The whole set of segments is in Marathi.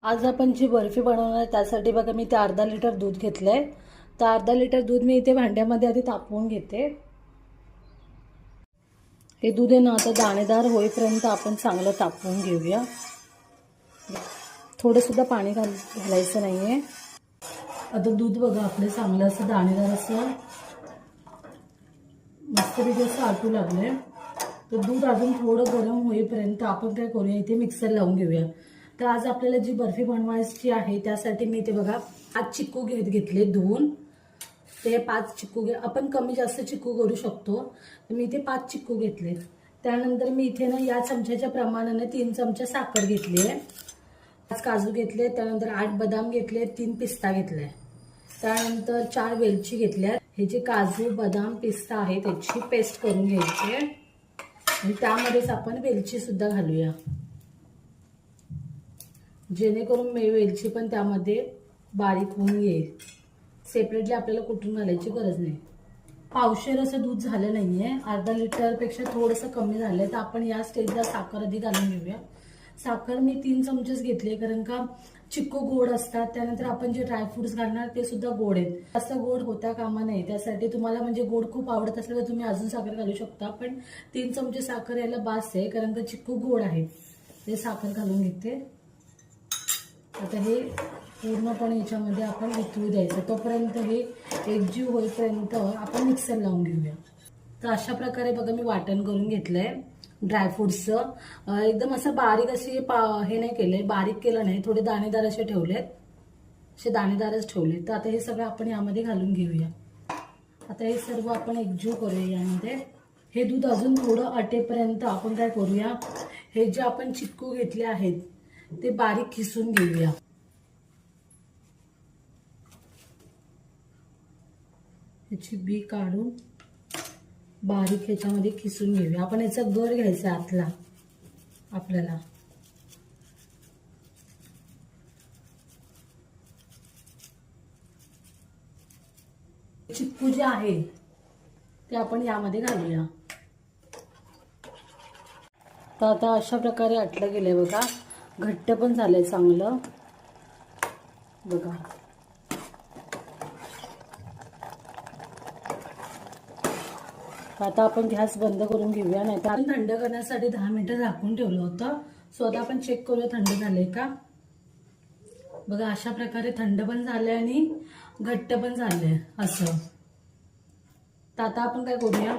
आज आपण जी बर्फी बनवणार आहे त्यासाठी बघा मी ते अर्धा लिटर दूध घेतलंय। तर अर्धा लिटर दूध मी इथे भांड्यामध्ये आधी तापवून घेते। हे दूध आहे ना आता दाणेदार होईपर्यंत आपण चांगलं तापवून घेऊया। थोडं सुद्धा पाणी घालायचं नाहीये। आता दूध बघा आपलं चांगलं असं दाणेदार असं मस्तपैकी असं आटू लागले। तर दूध अजून थोडं गरम होईपर्यंत आपण काय करूया, इथे मिक्सर लावून घेऊया। तर आज आपल्याला जी बर्फी बनवायची आहे त्यासाठी मी इथे बघा 5 चिक्कू घेतले धुवून। ते 5 चिक्कू आपण कमी जास्त चिक्कू करू शकतो। तर मी इथे 5 चिक्कू घेतले। त्यानंतर मी इथे ना या चमच्याच्या प्रमाणाने 3 चमचे साखर घेतली आहे। 5 काजू घेतले, त्यानंतर 8 बदाम घेतले, 3 पिस्ता घेतले, त्यानंतर 4 वेलची घेतल्या। हे जे काजू बदाम पिस्ता आहे त्याची पेस्ट करून घ्यायची आहे आणि त्यामध्येच आपण वेलची सुद्धा घालूया, जेणेकरून वेलची पण त्यामध्ये बारीक होऊन येईल। सेपरेटली आपल्याला कुठून घालायची गरज नाही। पावशेर असं दूध झालं नाहीये, अर्धा लिटर पेक्षा थोडंसं कमी झालंय। तर आपण या स्टेजला साखर आधी घालून घेऊया। साखर मी 3 चमचेच घेतले, कारण का चिक्कू गोड असतात, त्यानंतर आपण जे ड्रायफ्रुट्स घालणार ते सुद्धा गोड आहेत। असं गोड होता कामा नये, त्यासाठी तुम्हाला म्हणजे गोड खूप आवडत असेल तर तुम्ही अजून साखर घालू शकता, पण 3 चमचे साखर यायला बास आहे, कारण का चिक्कू गोड आहे। ते साखर घालून घेते। आता हे पूर्णपणे याच्यामध्ये आपण वितळू द्यायचं, तोपर्यंत हे एकजीव होईपर्यंत आपण मिक्सर लावून घेऊया। तर अशा प्रकारे बघा मी वाटण करून घेतलंय ड्रायफ्रुट्सचं। एकदम असं बारीक अशी हे नाही केलंय, बारीक केलं नाही, थोडे दाणेदार असे ठेवलेत, असे दाणेदारच ठेवले। तर आता हे सगळं आपण यामध्ये घालून घेऊया। आता हे सर्व आपण एकजीव करूया यामध्ये। हे दूध अजून थोडं आटेपर्यंत आपण काय करूया, हे जे आपण चिक्कू घेतले आहेत ते बारीक खिसून घेऊया। याची बी काढून बारीक ह्याच्यामध्ये खिसून घेऊया। आपण याचा गर घ्यायचा आतला आपल्याला। चिक्कू जे आहे ते आपण यामध्ये घालूया। तर आता अशा प्रकारे आटलं गेलंय बघा, घट्ट पण झालंय चांगलं बघा। आता आपण गॅस बंद करून घेऊया, नाही तर थंड करण्यासाठी 10 मिनिटं झाकून ठेवलं होतं। सो आता आपण चेक करूया थंड झालंय का। बघा अशा प्रकारे थंड पण झालंय आणि घट्ट पण झालंय असं। तर आता आपण काय करूया,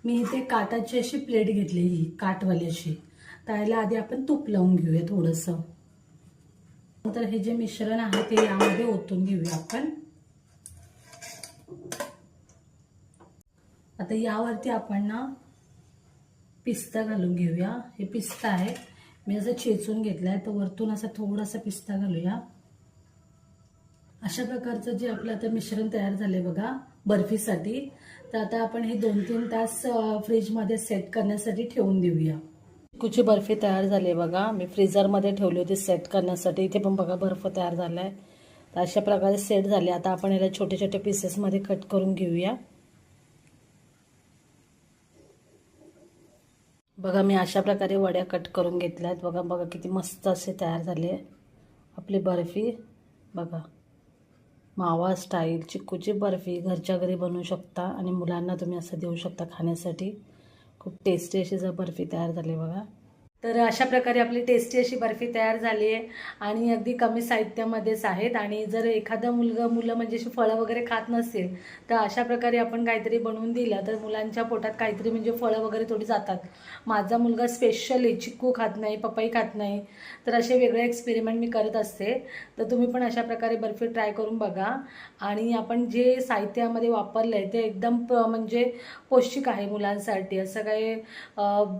मी इथे काटाची अशी प्लेट घेतली, ही काटवाली अशी। त्याला आधी आपण तूप लावून घेऊया थोडंसं, नंतर हे जे मिश्रण आहे ते यामध्ये ओतून घेऊया आपण। आता यावरती आपण ना पिस्ता घालून घेऊया। हे पिस्ता आहे, मी असं चेचून घेतलाय, तर वरतून असं थोडासा पिस्ता घालूया। अशा प्रकारचं जे आपलं आता मिश्रण तयार झालंय बघा बर्फीसाठी। तर आता आपण हे 2-3 तास फ्रीजमध्ये सेट करण्यासाठी ठेवून देऊया। चिक्कूची बर्फी तयार झाली बघा, मी फ्रीजरमध्ये ठेवली होती सेट करण्यासाठी। इथे पण बघा बर्फ तयार झालाय। तर अशा प्रकारे सेट झाले। आता आपण याला छोटे छोटे पीसेसमध्ये कट करून घेऊया। बघा मी अशा प्रकारे वड्या कट करून घेतल्यात बघा। बघा किती मस्त असे तयार झाले आपली बर्फी बघा। मावा स्टाईल चिक्कूची बर्फी घरच्या घरी बनवू शकता आणि मुलांना तुम्ही असं देऊ शकता खाण्यासाठी। खूप टेस्टी अशी बर्फी तयार झाली बघा। तर अशा प्रकारे आपली टेस्टी अशी बर्फी तयार झाली आहे आणि अगदी कमी साहित्यामध्येच आहेत। आणि जर एखादा मुलं म्हणजे अशी फळं वगैरे खात नसेल तर अशा प्रकारे आपण काहीतरी बनवून दिलं तर मुलांच्या पोटात काहीतरी म्हणजे फळं वगैरे थोडी जातात। माझा मुलगा स्पेशली चिक्कू खात नाही, पपई खात नाही, तर असे वेगळे एक्सपेरिमेंट मी करत असते। तर तुम्ही पण अशा प्रकारे बर्फी ट्राय करून बघा। आणि आपण जे साहित्यामध्ये वापरलं आहे ते एकदम म्हणजे पौष्टिक आहे मुलांसाठी। असं काही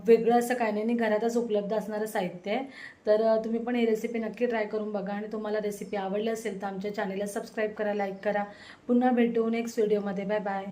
वेगळं असं काही नाही, घरातच उपलब्ध असणारं साहित्य आहे। तर तुम्ही पण ही रेसिपी नक्की ट्राय करून बघा आणि तुम्हाला रेसिपी आवडली असेल तर आमच्या चॅनलला सबस्क्राईब करा, लाईक करा। पुन्हा भेटू नेक्स्ट व्हिडिओमध्ये। Bye bye.